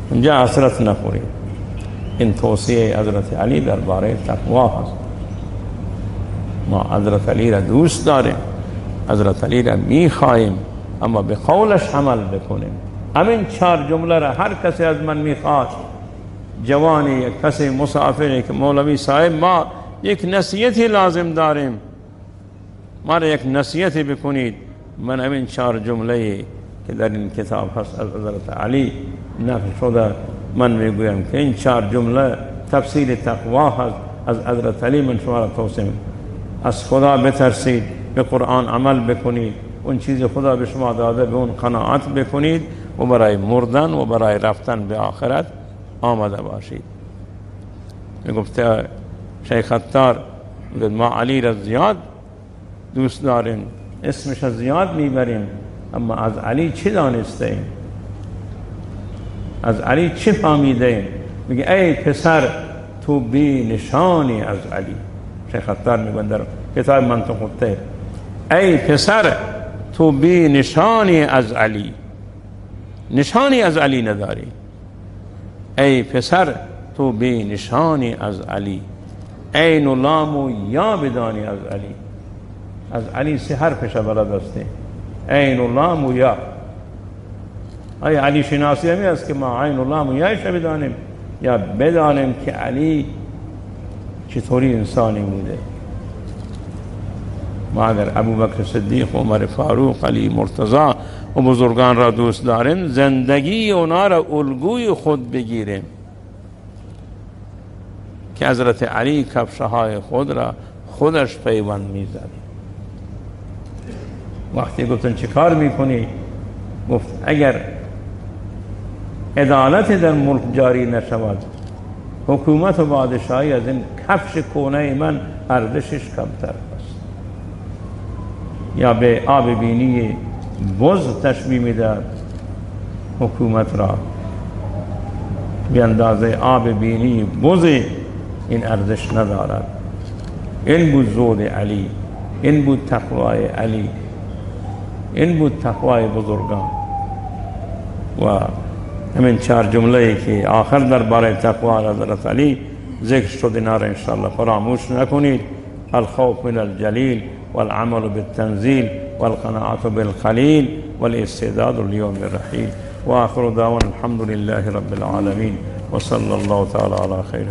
اونجا حسرت نخورید. این توصیه حضرت علی درباره تقوا هست. ما حضرت علی را دوست داریم، حضرت علی را میخواهیم، اما به قولش عمل بکنیم. همین 4 جمله را هر کسی از من میخواد، جوانی، یک کسی مسافری که مولوی صاحب ما یک نصیحتی لازم داریم، ما را یک نصیحتی بکنید، من همین 4 جمله که در این کتاب هست از حضرت علی نقل شده، من میگویم که این 4 جمله تفسیر تقوا هست از حضرت علی. من شما را توصیه میکنم از خدا بترسید، به قرآن عمل بکنید، اون چیز خدا به شما داده به اون قناعت بکنید و برای مردن و برای رفتن به آخرت آماده باشید. میگفته شیخ عطار، ما علی را زیاد دوست داریم، اسمش زیاد میبریم، اما از علی چی دانسته ایم؟ از علی چی فهمیده ایم؟ میگه ای پسر تو بی نشانی از علی. شیخ عطار میگوند در کتاب منطق الطیر، ای پسر تو بی نشانی از علی، نشانی از علی نداری. ای پسر تو بی نشانی از علی، عین و لام و یا بدانی از علی. از علی 3 حرفش بلد هستی، عین و لام و یا. آیا علی شناسی همی است که ما عین و لام و یایش بدانیم، یا بدانیم که علی چطوری انسانی بوده. ما اگر ابوبکر صدیق، عمر فاروق، علی مرتضی و بزرگان را دوست داریم، زندگی اونا را الگوی خود بگیریم که حضرت علی کفشهای خود را خودش پیوند میزد. وقتی گفتن چه کار میکنی؟ گفت اگر عدالت در ملک جاری نشود، حکومت و بادشاهی از این کفش کهنه من ارزشش کمتر است. یا به آب بینی بز تشبیه میداد حکومت را. به اندازه آب بینی بز این ارزش ندارد. این بود زود علی، این بود تقوای علی، این بود تقوای بزرگان. و همین 4 جمله‌ای که آخر درباره تقوای حضرت علی ذکر شد، اینا را انشاءالله فراموش نکنید. الخوف من الجلیل والعمل بالتنزیل والقناعة بالقلیل والاستعداد لیوم الرحیل. و آخر دعوانا الحمد لله رب العالمین و صلی الله تعالی علی خیر